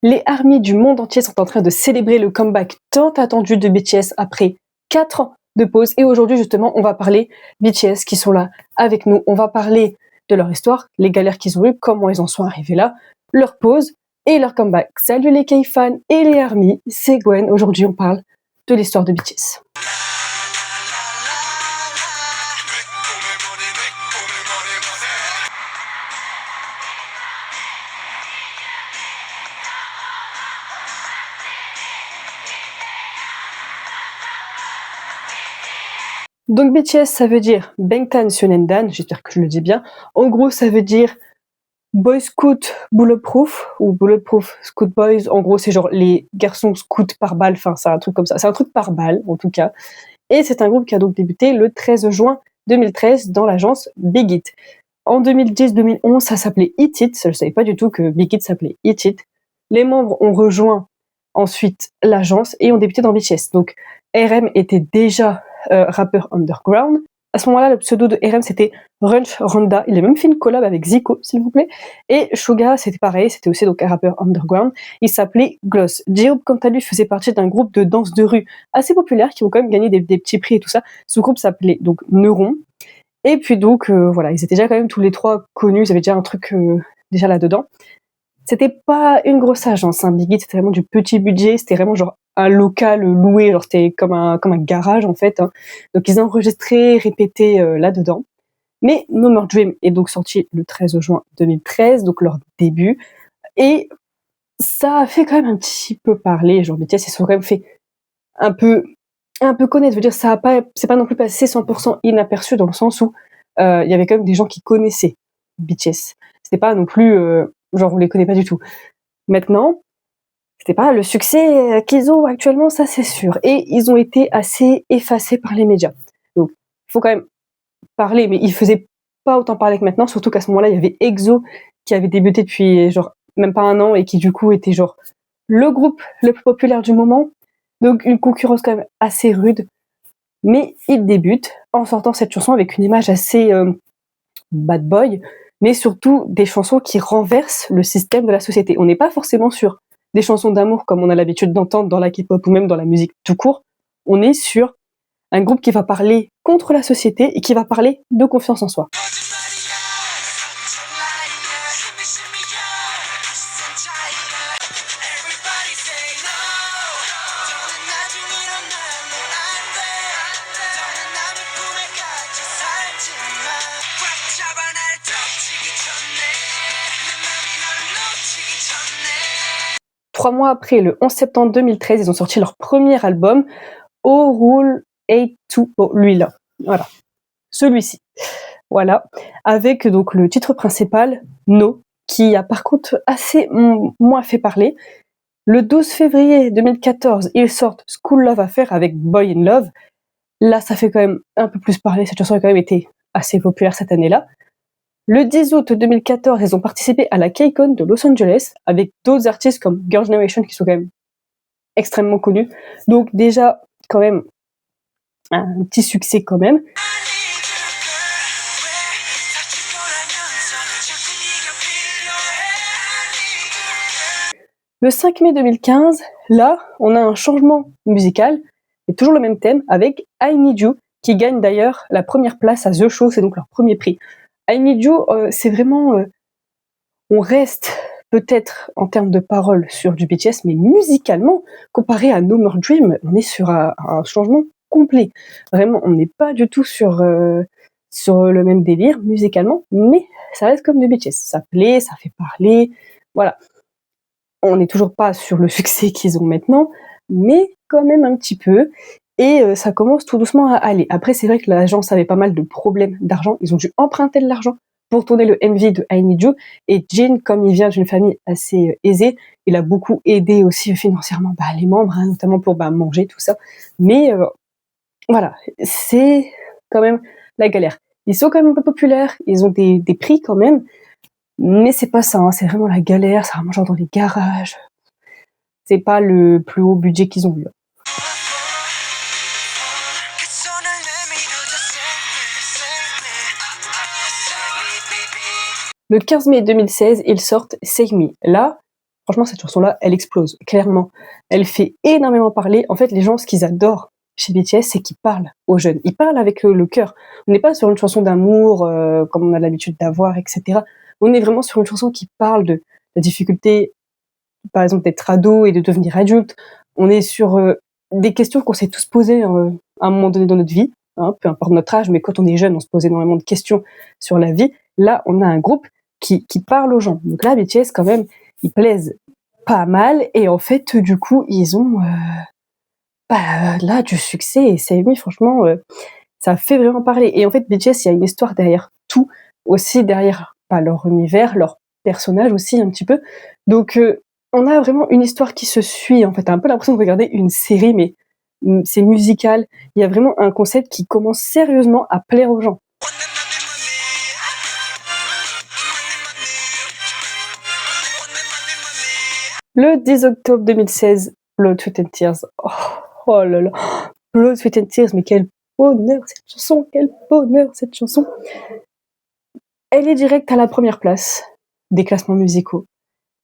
Les ARMY du monde entier sont en train de célébrer le comeback tant attendu de BTS après 4 ans de pause. Et aujourd'hui, justement, on va parler BTS qui sont là avec nous. On va parler de leur histoire, les galères qu'ils ont eues, comment ils en sont arrivés là, leur pause et leur comeback. Salut les K-fans et les ARMY, c'est Gwen. Aujourd'hui, on parle de l'histoire de BTS. Donc BTS, ça veut dire Bangtan Sonyeondan, j'espère que je le dis bien. En gros, ça veut dire Boy Scout Bulletproof ou Bulletproof Scout Boys. En gros, c'est genre les garçons scouts par balle. Enfin, c'est un truc comme ça. C'est un truc par balle, en tout cas. Et c'est un groupe qui a donc débuté le 13 juin 2013 dans l'agence Big Hit. En 2010-2011, ça s'appelait Hit It. Je ne savais pas du tout que Big Hit s'appelait Hit It. Les membres ont rejoint ensuite l'agence et ont débuté dans BTS. Donc, RM était déjà rappeur underground. À ce moment-là, le pseudo de RM, c'était Runch Randa. Il a même fait une collab avec Zico, s'il vous plaît. Et Suga, c'était pareil, c'était aussi donc un rappeur underground. Il s'appelait Gloss. J-Hope, quant à lui, faisait partie d'un groupe de danse de rue assez populaire qui ont quand même gagné des petits prix et tout ça. Ce groupe s'appelait donc Neuron. Et puis donc, voilà, ils étaient déjà quand même tous les trois connus, ils avaient déjà un truc déjà là-dedans. C'était pas une grosse agence, hein. Big Hit, c'était vraiment du petit budget, c'était vraiment genre un local loué, genre c'était comme un garage en fait, hein. Donc ils enregistraient, répétaient là-dedans. Mais No More Dream est donc sorti le 13 juin 2013, donc leur début, et ça a fait quand même un petit peu parler. Genre BTS, ils se sont quand même fait un peu connaître. Je veux dire, c'est pas non plus passé 100% inaperçu dans le sens où il y avait quand même des gens qui connaissaient BTS. C'était pas non plus genre on les connaît pas du tout. Maintenant, c'était pas le succès qu'ils ont actuellement, ça c'est sûr. Et ils ont été assez effacés par les médias. Donc, il faut quand même parler, mais ils faisaient pas autant parler que maintenant, surtout qu'à ce moment-là, il y avait EXO qui avait débuté depuis genre même pas un an et qui du coup était genre le groupe le plus populaire du moment. Donc une concurrence quand même assez rude. Mais ils débutent en sortant cette chanson avec une image assez bad boy, mais surtout des chansons qui renversent le système de la société. On n'est pas forcément sur des chansons d'amour comme on a l'habitude d'entendre dans la K-pop ou même dans la musique tout court. On est sur un groupe qui va parler contre la société et qui va parler de confiance en soi. Trois mois après, le 11 septembre 2013, ils ont sorti leur premier album, O Rule 82, lui-là, voilà, celui-ci, voilà, avec donc le titre principal, No, qui a par contre assez moins fait parler. Le 12 février 2014, ils sortent School Love Affair avec Boy in Love. Là, ça fait quand même un peu plus parler, cette chanson a quand même été assez populaire cette année-là. Le 10 août 2014, ils ont participé à la K-Con de Los Angeles avec d'autres artistes comme Girls' Generation qui sont quand même extrêmement connus. Donc déjà, quand même, un petit succès quand même. Le 5 mai 2015, là, on a un changement musical, et toujours le même thème, avec I Need You, qui gagne d'ailleurs la première place à The Show, c'est donc leur premier prix. I Need You, c'est vraiment... on reste peut-être en termes de paroles sur du BTS, mais musicalement, comparé à No More Dream, on est sur un changement complet. Vraiment, on n'est pas du tout sur le même délire musicalement, mais ça reste comme du BTS. Ça plaît, ça fait parler, voilà. On n'est toujours pas sur le succès qu'ils ont maintenant, mais quand même un petit peu. Et ça commence tout doucement à aller. Après, c'est vrai que l'agence avait pas mal de problèmes d'argent. Ils ont dû emprunter de l'argent pour tourner le MV de I Need You. Et Jin, comme il vient d'une famille assez aisée, il a beaucoup aidé aussi financièrement les membres, hein, notamment pour manger, tout ça. Mais voilà, c'est quand même la galère. Ils sont quand même un peu populaires, ils ont des prix quand même, mais c'est pas ça, hein, c'est vraiment la galère, c'est vraiment genre dans les garages. C'est pas le plus haut budget qu'ils ont eu. Le 15 mai 2016, ils sortent Save Me. Là, Franchement, cette chanson-là, elle explose, clairement. Elle fait énormément parler. En fait, les gens, ce qu'ils adorent chez BTS, c'est qu'ils parlent aux jeunes. Ils parlent avec le cœur. On n'est pas sur une chanson d'amour, comme on a l'habitude d'avoir, etc. On est vraiment sur une chanson qui parle de la difficulté, par exemple, d'être ado et de devenir adulte. On est sur des questions qu'on s'est tous posées à un moment donné dans notre vie, hein, peu importe notre âge, mais quand on est jeune, on se pose énormément de questions sur la vie. Là, on a un groupe qui parle aux gens. Donc là, BTS, quand même, ils plaisent pas mal, et en fait, du coup, ils ont là du succès, et CMI, franchement, ça fait vraiment parler. Et en fait, BTS, il y a une histoire derrière tout, aussi derrière leur univers, leur personnage aussi un petit peu. Donc, on a vraiment une histoire qui se suit. En fait, t'as un peu l'impression de regarder une série, mais c'est musical. Il y a vraiment un concept qui commence sérieusement à plaire aux gens. Le 10 octobre 2016, Blood, Sweat and Tears. Oh là là, Blood, Sweat and Tears, mais quel bonheur cette chanson, quel bonheur cette chanson. Elle est directe à la première place des classements musicaux.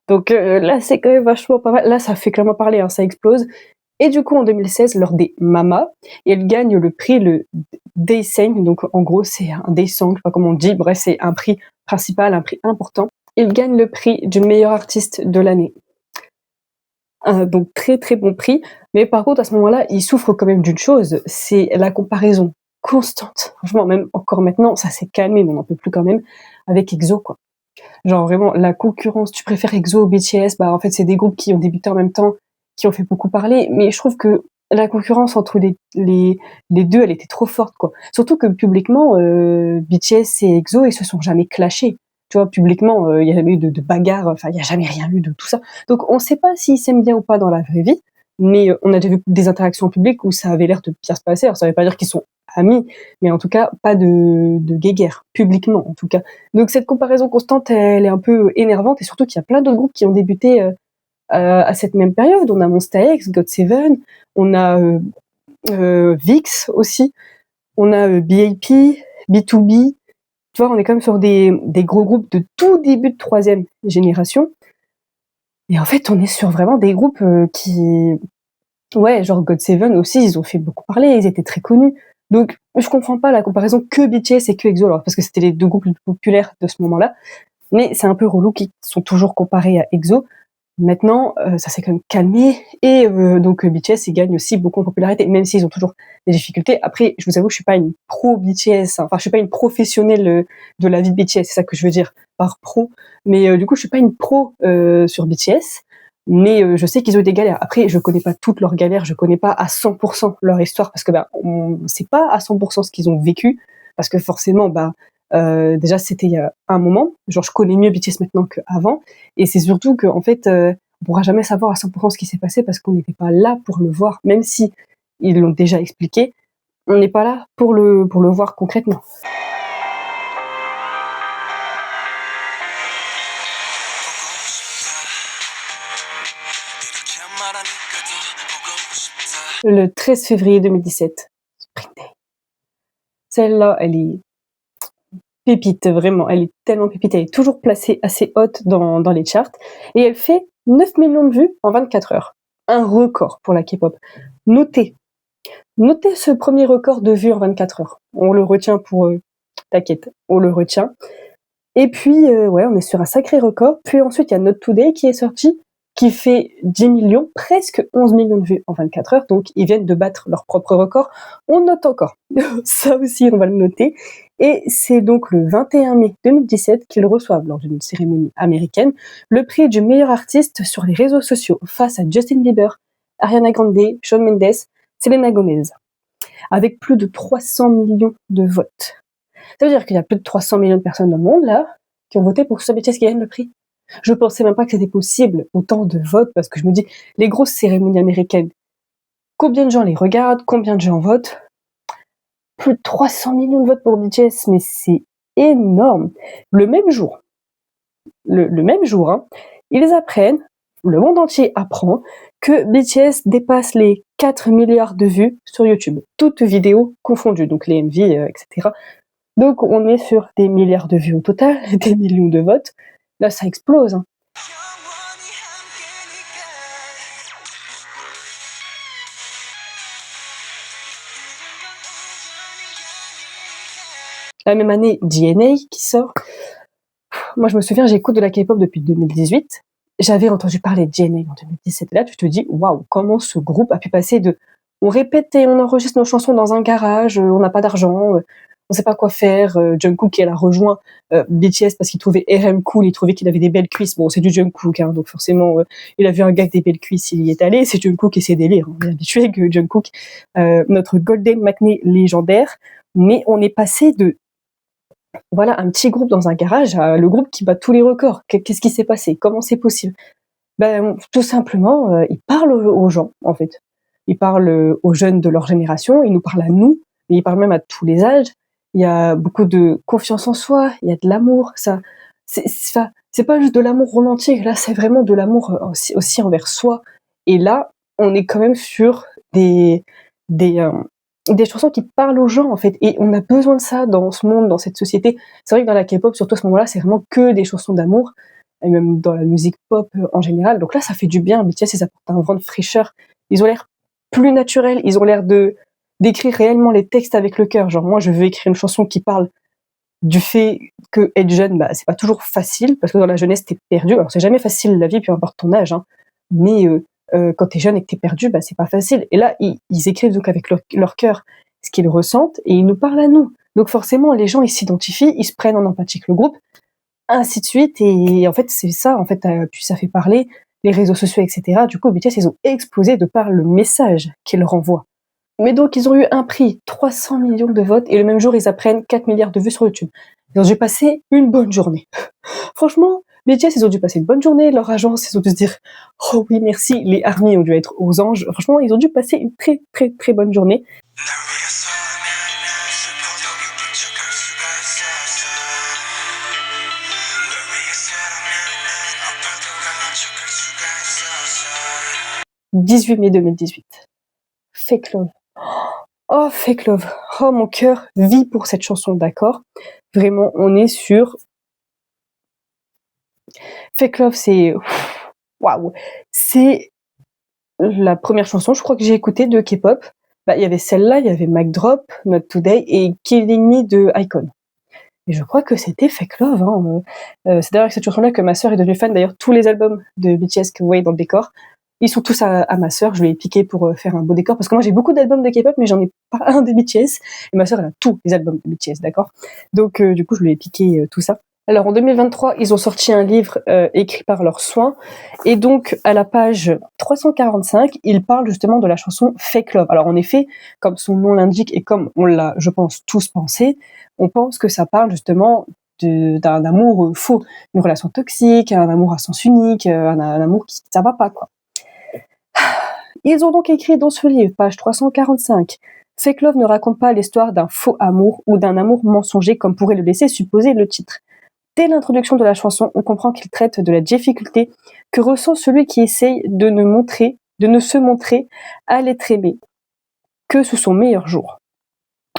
Donc là, c'est quand même vachement pas mal. Là, ça fait clairement parler, hein, ça explose. Et du coup, en 2016, lors des Mama, elle gagne le prix, le Daysang. Donc en gros, c'est un Daysang, je sais pas comment on dit. Bref, c'est un prix principal, un prix important. Il gagne le prix du meilleur artiste de l'année. Donc très très bon prix, mais par contre à ce moment-là, il souffre quand même d'une chose, c'est la comparaison constante. Franchement, même encore maintenant, ça s'est calmé, mais on n'en peut plus quand même, avec EXO, quoi. Genre vraiment, la concurrence, tu préfères EXO ou BTS, bah en fait c'est des groupes qui ont débuté en même temps, qui ont fait beaucoup parler, mais je trouve que la concurrence entre les deux, elle était trop forte, quoi. Surtout que publiquement, BTS et EXO, ils se sont jamais clashés. Tu vois, publiquement, il y a jamais eu de bagarre, enfin, il y a jamais rien eu de tout ça. Donc, on sait pas s'ils s'aiment bien ou pas dans la vraie vie, mais on a déjà vu des interactions publiques où ça avait l'air de bien se passer. Alors, ça veut pas dire qu'ils sont amis, mais en tout cas, pas de guéguerre, publiquement, en tout cas. Donc, cette comparaison constante, elle est un peu énervante, et surtout qu'il y a plein d'autres groupes qui ont débuté à cette même période. On a Monsta X, GOT7, on a VIX aussi, on a BAP, B2B. Tu vois, on est quand même sur des gros groupes de tout début de troisième génération. Et en fait, on est sur vraiment des groupes qui... Ouais, genre GOT7 aussi, ils ont fait beaucoup parler, ils étaient très connus. Donc, je comprends pas la comparaison que BTS et que EXO, alors, parce que c'était les deux groupes les plus populaires de ce moment-là. Mais c'est un peu relou qu'ils sont toujours comparés à EXO. Maintenant, ça s'est quand même calmé, et donc BTS, ils gagnent aussi beaucoup en popularité, même s'ils ont toujours des difficultés. Après, je vous avoue, je suis pas une pro BTS, hein. Enfin, je suis pas une professionnelle de la vie de BTS, c'est ça que je veux dire par pro. Mais du coup, je suis pas une pro sur BTS, mais je sais qu'ils ont eu des galères. Après, je connais pas toutes leurs galères, je connais pas à 100% leur histoire, parce que on sait pas à 100% ce qu'ils ont vécu, parce que forcément, déjà, c'était il y a un moment. Genre, je connais mieux BTS maintenant qu'avant. Et c'est surtout qu'en fait, on pourra jamais savoir à 100% ce qui s'est passé, parce qu'on n'était pas là pour le voir. Même si ils l'ont déjà expliqué, on n'est pas là pour le voir concrètement. Le 13 février 2017, Spring Day. Celle-là, elle est pépite, vraiment. Elle est tellement pépite. Elle est toujours placée assez haute dans les charts. Et elle fait 9 millions de vues en 24 heures. Un record pour la K-pop. Notez ce premier record de vues en 24 heures. On le retient pour... t'inquiète, on le retient. Et puis, ouais, on est sur un sacré record. Puis ensuite, il y a Not Today qui est sorti, qui fait 10 millions, presque 11 millions de vues en 24 heures. Donc, ils viennent de battre leur propre record. On note encore. Ça aussi, on va le noter. Et c'est donc le 21 mai 2017 qu'ils reçoivent, lors d'une cérémonie américaine, le prix du meilleur artiste sur les réseaux sociaux, face à Justin Bieber, Ariana Grande, Shawn Mendes, Selena Gomez, avec plus de 300 millions de votes. Ça veut dire qu'il y a plus de 300 millions de personnes dans le monde, là, qui ont voté pour que ce soit BTS qui gagne le prix. Je pensais même pas que c'était possible, autant de votes, parce que je me dis, les grosses cérémonies américaines, combien de gens les regardent, combien de gens votent? Plus de 300 millions de votes pour BTS, mais c'est énorme. Le même jour, hein, ils apprennent, le monde entier apprend, que BTS dépasse les 4 milliards de vues sur YouTube, toutes vidéos confondues, donc les MV, etc. Donc on est sur des milliards de vues au total, des millions de votes. Là, ça explose, hein. La même année, DNA qui sort. Moi, je me souviens, j'écoute de la K-pop depuis 2018. J'avais entendu parler de DNA en 2017. Là, tu te dis, waouh, comment ce groupe a pu passer de on répète et on enregistre nos chansons dans un garage, on n'a pas d'argent, on sait pas quoi faire. Jungkook, elle a rejoint BTS parce qu'il trouvait RM cool, il trouvait qu'il avait des belles cuisses. Bon, c'est du Jungkook, hein, donc forcément, il a vu un gars avec des belles cuisses, il y est allé. C'est Jungkook et ses délires. On est habitué avec Jungkook, notre Golden McNay légendaire. Mais on est passé de voilà, un petit groupe dans un garage, le groupe qui bat tous les records. Qu'est-ce qui s'est passé? Comment c'est possible? Ben, tout simplement, ils parlent aux gens, en fait. Ils parlent aux jeunes de leur génération, ils nous parlent à nous, mais ils parlent même à tous les âges. Il y a beaucoup de confiance en soi, il y a de l'amour. Ça, c'est pas juste de l'amour romantique. Là, c'est vraiment de l'amour aussi envers soi. Et là, on est quand même sur des, euh, des chansons qui parlent aux gens, en fait. Et on a besoin de ça dans ce monde, dans cette société. C'est vrai que dans la K-pop, surtout à ce moment-là, c'est vraiment que des chansons d'amour, et même dans la musique pop en général. Donc là, ça fait du bien. BTS, ils apportent un vent de fraîcheur. Ils ont l'air plus naturels. Ils ont l'air d'écrire réellement les textes avec le cœur. Genre, moi, je veux écrire une chanson qui parle du fait que être jeune, bah, c'est pas toujours facile, parce que dans la jeunesse, t'es perdu. Alors, c'est jamais facile la vie, peu importe ton âge, hein. Mais quand t'es jeune et que t'es perdu, bah, c'est pas facile. Et là, ils écrivent donc avec leur cœur ce qu'ils ressentent et ils nous parlent à nous. Donc forcément, les gens, ils s'identifient, ils se prennent en empathie avec le groupe, ainsi de suite. Et en fait, c'est ça, en fait, puis ça fait parler les réseaux sociaux, etc. Du coup, BTS, ils ont explosé de par le message qu'ils renvoient. Mais donc, ils ont eu un prix, 300 millions de votes, et le même jour, ils apprennent 4 milliards de vues sur YouTube. Ils ont dû passer une bonne journée. Franchement, BTS, ils ont dû passer une bonne journée. Leur agence, ils ont dû se dire « Oh oui, merci ». Les ARMY ont dû être aux anges. Franchement, ils ont dû passer une très, très, très bonne journée. « 18 mai 2018. Fake Love. Oh, Fake Love. Oh, mon cœur vit pour cette chanson, d'accord? Vraiment, on est sur... Fake Love, c'est... Waouh! C'est la première chanson, je crois que j'ai écouté de K-pop. Bah, il y avait celle-là, il y avait Mic Drop, Not Today et Killing Me de iKON. Et je crois que c'était Fake Love, hein. C'est d'ailleurs avec cette chanson-là que ma sœur est devenue fan. D'ailleurs, tous les albums de BTS que vous voyez dans le décor, ils sont tous à ma sœur. Je lui ai piqué pour faire un beau décor. Parce que moi, j'ai beaucoup d'albums de K-pop, mais j'en ai pas un de BTS. Et ma sœur, elle a tous les albums de BTS, d'accord? Donc, du coup, je lui ai piqué tout ça. Alors, en 2023, ils ont sorti un livre écrit par leurs soins. Et donc, à la page 345, ils parlent justement de la chanson Fake Love. Alors, en effet, comme son nom l'indique et comme on l'a, je pense, tous pensé, on pense que ça parle justement d'un amour faux, une relation toxique, un amour à sens unique, un amour qui ça va pas, quoi. Ils ont donc écrit dans ce livre, page 345, Fake Love ne raconte pas l'histoire d'un faux amour ou d'un amour mensonger comme pourrait le laisser supposer le titre. Dès l'introduction de la chanson, on comprend qu'il traite de la difficulté que ressent celui qui essaye de ne se montrer à l'être aimé que sous son meilleur jour,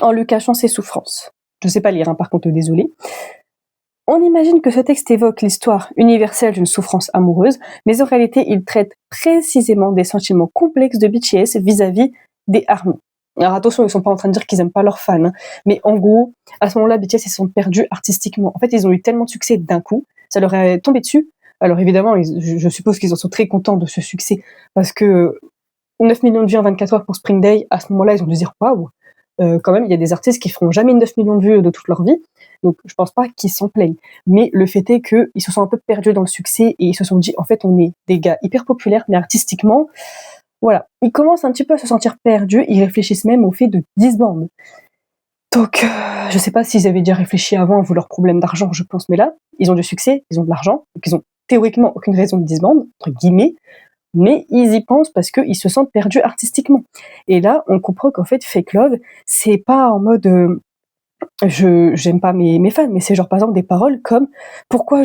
en lui cachant ses souffrances. Je sais pas lire, hein, par contre, désolé. On imagine que ce texte évoque l'histoire universelle d'une souffrance amoureuse, mais en réalité, il traite précisément des sentiments complexes de BTS vis-à-vis des ARMY. Alors attention, ils sont pas en train de dire qu'ils aiment pas leurs fans, hein, mais en gros, à ce moment-là, BTS, ils se sont perdus artistiquement. En fait, ils ont eu tellement de succès d'un coup, ça leur est tombé dessus. Alors évidemment, je suppose qu'ils en sont très contents de ce succès, parce que 9 millions de vues en 24 heures pour Spring Day, à ce moment-là, ils ont dû se dire « Waouh !» Quand même, il y a des artistes qui feront jamais 9 millions de vues de toute leur vie, donc je pense pas qu'ils s'en plaignent. Mais le fait est qu'ils se sont un peu perdus dans le succès et ils se sont dit, en fait, on est des gars hyper populaires, mais artistiquement, voilà. Ils commencent un petit peu à se sentir perdus, ils réfléchissent même au fait de disband. Donc, je sais pas s'ils avaient déjà réfléchi avant, vu leurs problèmes d'argent, je pense, mais là, ils ont du succès, ils ont de l'argent, donc ils ont théoriquement aucune raison de disband, entre guillemets, mais ils y pensent parce qu'ils se sentent perdus artistiquement. Et là, on comprend qu'en fait, Fake Love, c'est pas en mode j'aime pas mes fans, mais c'est genre par exemple des paroles comme pourquoi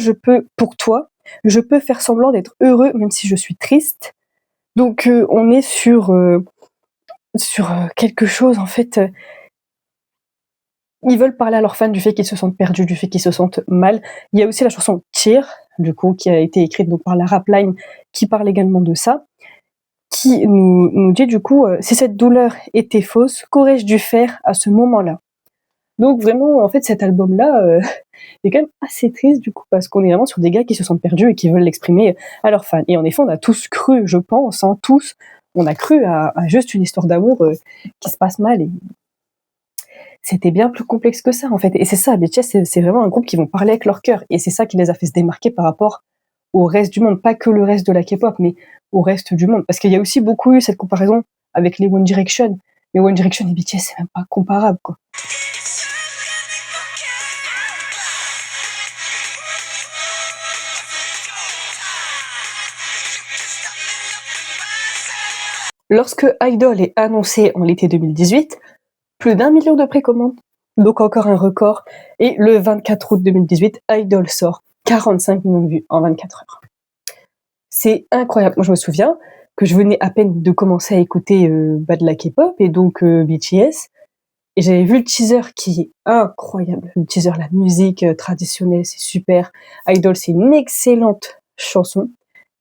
pour toi, je peux faire semblant d'être heureux même si je suis triste. Donc on est sur quelque chose en fait. Ils veulent parler à leurs fans du fait qu'ils se sentent perdus, du fait qu'ils se sentent mal. Il y a aussi la chanson Tear, du coup, qui a été écrite donc par la Rapline, qui parle également de ça, qui nous dit du coup si cette douleur était fausse, qu'aurais-je dû faire à ce moment-là? Donc vraiment, en fait, cet album-là, est quand même assez triste du coup, parce qu'on est vraiment sur des gars qui se sentent perdus et qui veulent l'exprimer à leurs fans. Et en effet, on a tous cru, je pense, hein, tous, on a cru à juste une histoire d'amour qui se passe mal et c'était bien plus complexe que ça en fait. Et c'est ça, BTS, c'est vraiment un groupe qui vont parler avec leur cœur. Et c'est ça qui les a fait se démarquer par rapport au reste du monde. Pas que le reste de la K-pop, mais au reste du monde. Parce qu'il y a aussi beaucoup eu cette comparaison avec les One Direction. Mais One Direction et BTS, c'est même pas comparable, quoi. Lorsque Idol est annoncé en l'été 2018, plus d'1 million de précommandes, donc encore un record. Et le 24 août 2018, Idol sort 45 millions de vues en 24 heures. C'est incroyable. Moi, je me souviens que je venais à peine de commencer à écouter de la K-pop et donc BTS. Et j'avais vu le teaser qui est incroyable. Le teaser, la musique traditionnelle, c'est super. Idol, c'est une excellente chanson.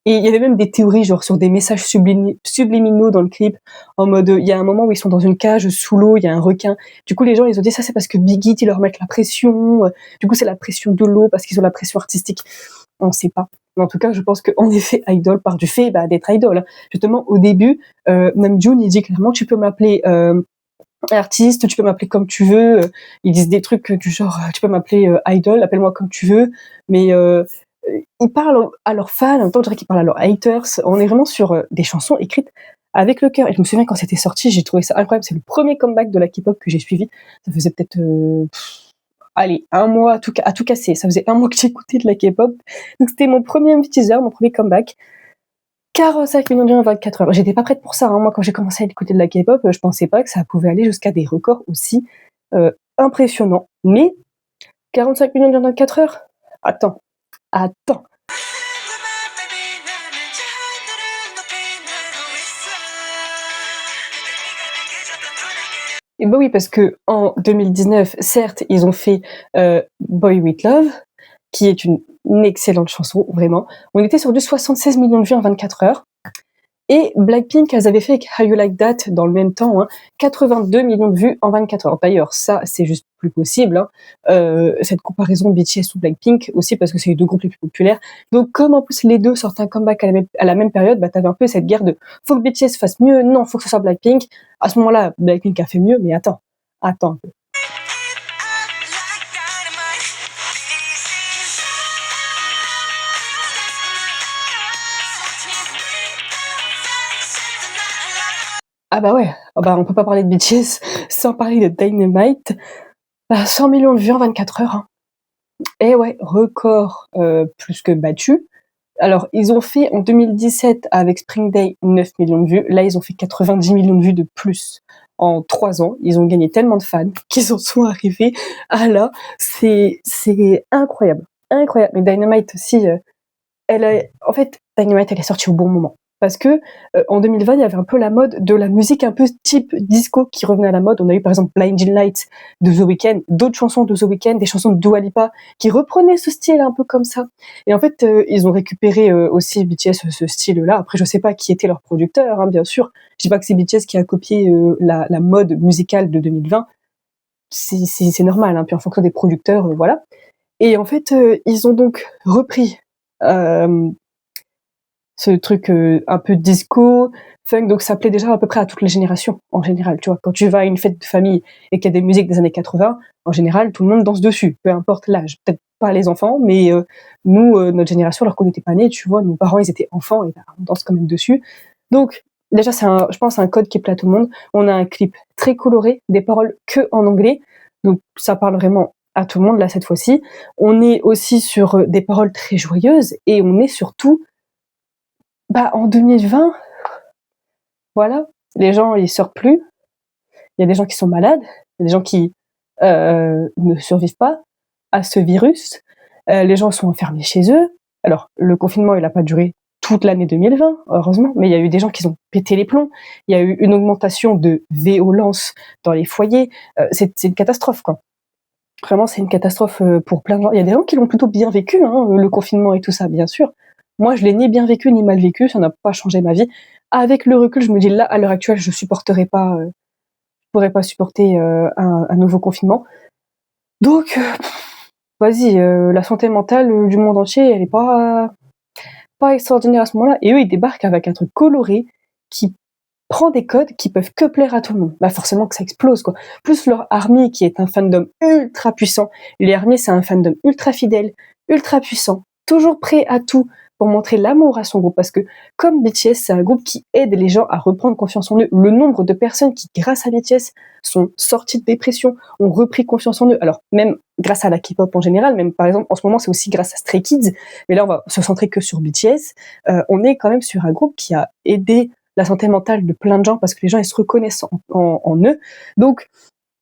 Et il y avait même des théories genre sur des messages subliminaux dans le clip, en mode il y a un moment où ils sont dans une cage sous l'eau, il y a un requin. Du coup les gens ils ont dit ça c'est parce que Big Hit ils leur mettent la pression, du coup c'est la pression de l'eau parce qu'ils ont la pression artistique. On sait pas. Mais en tout cas je pense qu'en effet Idol part du fait d'être Idol. Hein. Justement au début, Namjoon il dit clairement tu peux m'appeler artiste, tu peux m'appeler comme tu veux. Ils disent des trucs du genre tu peux m'appeler Idol, appelle-moi comme tu veux, mais ils parlent à leurs fans, en même temps on dirait qu'ils parlent à leurs haters. On est vraiment sur des chansons écrites avec le cœur. Et je me souviens quand c'était sorti, j'ai trouvé ça incroyable. C'est le premier comeback de la K-pop que j'ai suivi. Ça faisait peut-être, allez, un mois à tout casser. Ça faisait un mois que j'écoutais de la K-pop. Donc c'était mon premier teaser, mon premier comeback. 45 millions de vues en 24 heures. J'étais pas prête pour ça. Hein. Moi, quand j'ai commencé à écouter de la K-pop, je pensais pas que ça pouvait aller jusqu'à des records aussi impressionnants. Mais 45 millions de vues en 24 heures. Attends. Et bah oui, parce que en 2019, certes, ils ont fait Boy With Love, qui est une excellente chanson, vraiment. On était sur du 76 millions de vues en 24 heures. Et Blackpink, elles avaient fait avec How You Like That dans le même temps, 82 millions de vues en 24 heures. D'ailleurs, ça, c'est juste plus possible. Cette comparaison BTS ou Blackpink aussi parce que c'est les deux groupes les plus populaires. Donc, comme en plus les deux sortent un comeback à la même période, t'avais un peu cette guerre de faut que BTS fasse mieux, non, faut que ce soit Blackpink. À ce moment-là, Blackpink a fait mieux, mais attends un peu. Ah bah ouais, on peut pas parler de BTS sans parler de Dynamite. 100 millions de vues en 24 heures. Hein. Et ouais, record plus que battu. Alors, ils ont fait en 2017 avec Spring Day 9 millions de vues. Là, ils ont fait 90 millions de vues de plus en 3 ans. Ils ont gagné tellement de fans qu'ils en sont arrivés à là. C'est incroyable. Incroyable. Mais Dynamite aussi, en fait, Dynamite, elle est sortie au bon moment. Parce que en 2020, il y avait un peu la mode de la musique un peu type disco qui revenait à la mode. On a eu par exemple Blinding Lights de The Weeknd, d'autres chansons de The Weeknd, des chansons de Dua Lipa qui reprenaient ce style un peu comme ça. Et en fait, ils ont récupéré aussi BTS ce style-là. Après, je sais pas qui était leur producteur, hein, bien sûr. Je dis pas que c'est BTS qui a copié la mode musicale de 2020. C'est normal. Hein. Puis en fonction des producteurs, voilà. Et en fait, ils ont donc repris ce truc un peu disco, funk, donc ça plaît déjà à peu près à toutes les générations, en général, tu vois. Quand tu vas à une fête de famille et qu'il y a des musiques des années 80, en général, tout le monde danse dessus, peu importe l'âge. Peut-être pas les enfants, mais nous, notre génération, alors qu'on n'était pas nés, tu vois, nos parents, ils étaient enfants, et on danse quand même dessus. Donc, déjà, je pense, un code qui plaît à tout le monde. On a un clip très coloré, des paroles que en anglais, donc ça parle vraiment à tout le monde, là, cette fois-ci. On est aussi sur des paroles très joyeuses, et on est surtout en 2020, voilà, les gens ils sortent plus. Il y a des gens qui sont malades, il y a des gens qui ne survivent pas à ce virus. Les gens sont enfermés chez eux. Alors le confinement il n'a pas duré toute l'année 2020, heureusement, mais il y a eu des gens qui ont pété les plombs. Il y a eu une augmentation de violence dans les foyers. C'est une catastrophe quoi. Vraiment c'est une catastrophe pour plein de gens. Il y a des gens qui l'ont plutôt bien vécu, hein, le confinement et tout ça, bien sûr. Moi, je l'ai ni bien vécu ni mal vécu, ça n'a pas changé ma vie. Avec le recul, je me dis là, à l'heure actuelle, je pourrais pas supporter un nouveau confinement. Donc, vas-y, la santé mentale du monde entier, elle est pas extraordinaire à ce moment-là. Et eux, ils débarquent avec un truc coloré qui prend des codes qui peuvent que plaire à tout le monde. Bah forcément que ça explose, quoi. Plus leur ARMY qui est un fandom ultra puissant. Les ARMY, c'est un fandom ultra fidèle, ultra puissant, toujours prêt à tout pour montrer l'amour à son groupe. Parce que comme BTS, c'est un groupe qui aide les gens à reprendre confiance en eux. Le nombre de personnes qui, grâce à BTS, sont sorties de dépression, ont repris confiance en eux. Alors même grâce à la K-pop en général, même par exemple en ce moment c'est aussi grâce à Stray Kids, mais là on va se centrer que sur BTS. On est quand même sur un groupe qui a aidé la santé mentale de plein de gens parce que les gens ils se reconnaissent en eux. Donc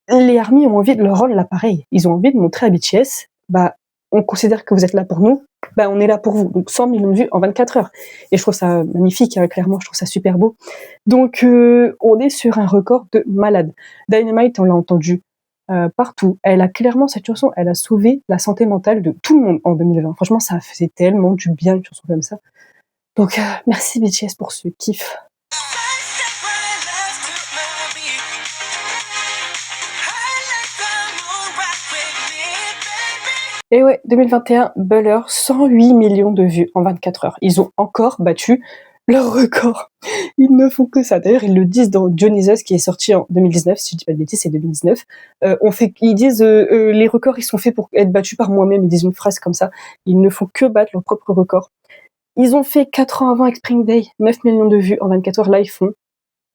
les ARMY ont envie de leur rendre l'appareil. Ils ont envie de montrer à BTS, bah on considère que vous êtes là pour nous, bah on est là pour vous. Donc 100 millions de vues en 24 heures. Et je trouve ça magnifique, hein, clairement, je trouve ça super beau. Donc on est sur un record de malade. Dynamite, on l'a entendu partout. Elle a clairement, cette chanson, elle a sauvé la santé mentale de tout le monde en 2020. Franchement, ça faisait tellement du bien une chanson comme ça. Donc merci BTS pour ce kiff. Et ouais, 2021, Buller, 108 millions de vues en 24 heures. Ils ont encore battu leur record. Ils ne font que ça. D'ailleurs, ils le disent dans Dionysus, qui est sorti en 2019, si je dis pas de bêtises, c'est 2019. Ils disent, les records, ils sont faits pour être battus par moi-même. Ils disent une phrase comme ça. Ils ne font que battre leur propre record. Ils ont fait 4 ans avant avec Spring Day, 9 millions de vues en 24 heures. Là, ils font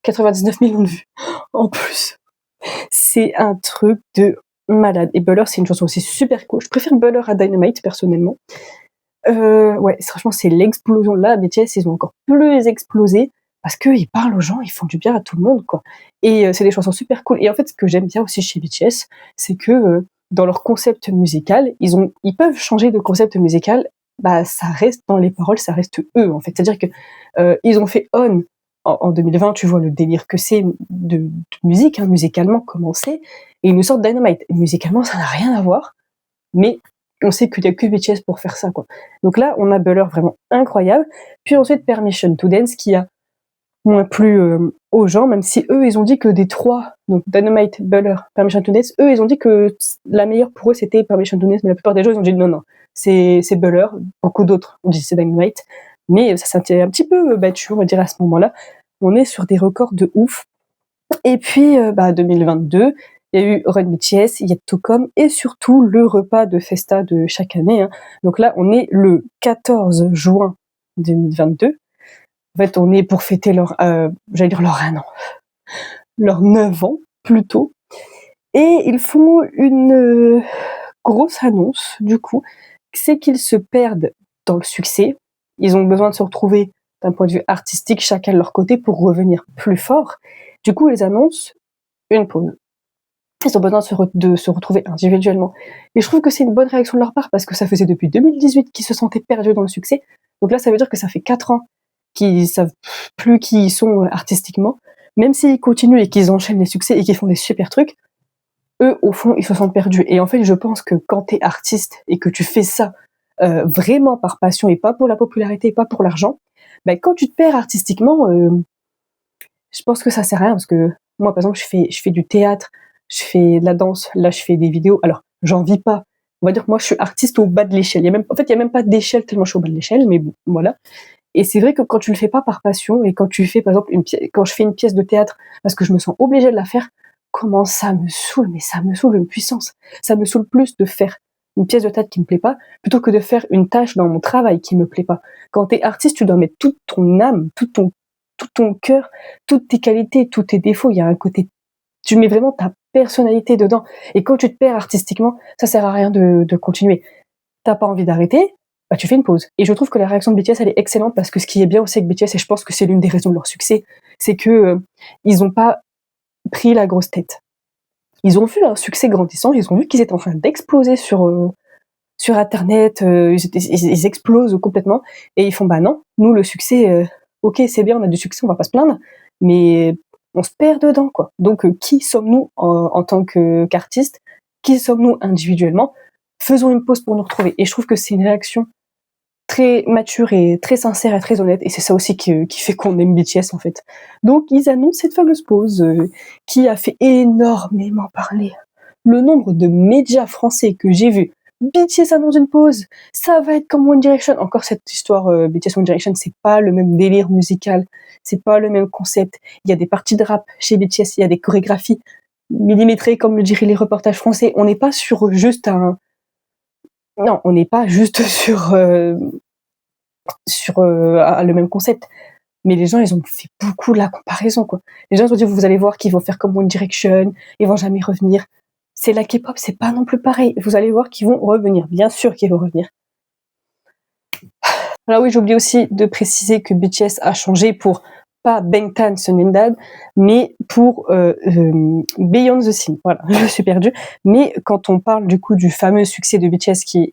99 millions de vues. En plus. C'est un truc de malade. Et Buller, c'est une chanson aussi super cool. Je préfère Buller à Dynamite, personnellement. Ouais, franchement, c'est l'explosion. Là, BTS, ils ont encore plus explosé parce qu'ils parlent aux gens, ils font du bien à tout le monde, quoi. Et c'est des chansons super cool. Et en fait, ce que j'aime bien aussi chez BTS, c'est que dans leur concept musical, ils peuvent changer de concept musical, bah ça reste dans les paroles, ça reste eux, en fait. C'est-à-dire que ils ont fait On en 2020, tu vois le délire que c'est de musique, hein, musicalement comment c'est, et ils nous sortent Dynamite. Et musicalement, ça n'a rien à voir, mais on sait qu'il n'y a que BTS pour faire ça, quoi. Donc là, on a Buller vraiment incroyable. Puis ensuite, Permission to Dance, qui a moins plu aux gens, même si eux, ils ont dit que des trois, donc Dynamite, Buller, Permission to Dance, eux, ils ont dit que la meilleure pour eux, c'était Permission to Dance, mais la plupart des gens, ils ont dit non, c'est Buller. Beaucoup d'autres ont dit c'est Dynamite. Mais ça s'était un petit peu battu, on va dire, à ce moment-là. On est sur des records de ouf. Et puis, 2022, il y a eu Run BTS, Yet to Come, et surtout le repas de Festa de chaque année, hein. Donc là, on est le 14 juin 2022. En fait, on est pour fêter leur 1 an, leur 9 ans, plutôt. Et ils font une grosse annonce, du coup, c'est qu'ils se perdent dans le succès. Ils ont besoin de se retrouver d'un point de vue artistique, chacun de leur côté, pour revenir plus fort. Du coup, ils annoncent une pause. Ils ont besoin de se retrouver individuellement. Et je trouve que c'est une bonne réaction de leur part, parce que ça faisait depuis 2018 qu'ils se sentaient perdus dans le succès. Donc là, ça veut dire que ça fait 4 ans qu'ils savent plus qui ils sont artistiquement. Même s'ils continuent et qu'ils enchaînent les succès et qu'ils font des super trucs, eux, au fond, ils se sentent perdus. Et en fait, je pense que quand t'es artiste et que tu fais ça vraiment par passion et pas pour la popularité, pas pour l'argent, ben, quand tu te perds artistiquement, je pense que ça sert à rien, parce que moi, par exemple, je fais du théâtre, je fais de la danse, là, je fais des vidéos. Alors, j'en vis pas. On va dire que moi, je suis artiste au bas de l'échelle. En fait, il y a même pas d'échelle tellement je suis au bas de l'échelle, mais bon, voilà. Et c'est vrai que quand tu le fais pas par passion, et quand tu fais, par exemple, quand je fais une pièce de théâtre parce que je me sens obligée de la faire, comment ça me saoule, mais ça me saoule une puissance. Ça me saoule plus de faire une pièce de théâtre qui me plaît pas, plutôt que de faire une tâche dans mon travail qui me plaît pas. Quand t'es artiste, tu dois mettre toute ton âme, tout ton cœur, toutes tes qualités, tous tes défauts. Il y a un côté, tu mets vraiment ta personnalité dedans. Et quand tu te perds artistiquement, ça sert à rien de continuer. T'as pas envie d'arrêter, bah tu fais une pause. Et je trouve que la réaction de BTS, elle est excellente, parce que ce qui est bien aussi avec BTS, et je pense que c'est l'une des raisons de leur succès, c'est que ils ont pas pris la grosse tête. Ils ont vu un succès grandissant, ils ont vu qu'ils étaient en train d'exploser sur Internet, ils explosent complètement, et ils font bah non, nous le succès, ok c'est bien, on a du succès, on va pas se plaindre, mais on se perd dedans, quoi. Donc qui sommes-nous en tant qu'artistes? Qui sommes-nous individuellement? Faisons une pause pour nous retrouver. Et je trouve que c'est une réaction très mature et très sincère et très honnête, et c'est ça aussi qui fait qu'on aime BTS, en fait. Donc ils annoncent cette fameuse pause qui a fait énormément parler le nombre de médias français que j'ai vu. BTS annonce une pause, ça va être comme One Direction. Encore cette histoire, BTS One Direction, c'est pas le même délire musical, c'est pas le même concept. Il y a des parties de rap chez BTS, il y a des chorégraphies millimétrées, comme le diraient les reportages français. On n'est pas sur juste un... Non, on n'est pas juste sur le même concept. Mais les gens, ils ont fait beaucoup de la comparaison, quoi. Les gens ils ont dit, vous allez voir qu'ils vont faire comme One Direction, ils vont jamais revenir. C'est la K-pop, c'est pas non plus pareil. Vous allez voir qu'ils vont revenir. Bien sûr qu'ils vont revenir. Alors oui, j'ai oublié aussi de préciser que BTS a changé pour pas Bangtan Sonyeondan, mais pour Beyond the Scene. Voilà, je suis perdue. Mais quand on parle du coup du fameux succès de BTS qui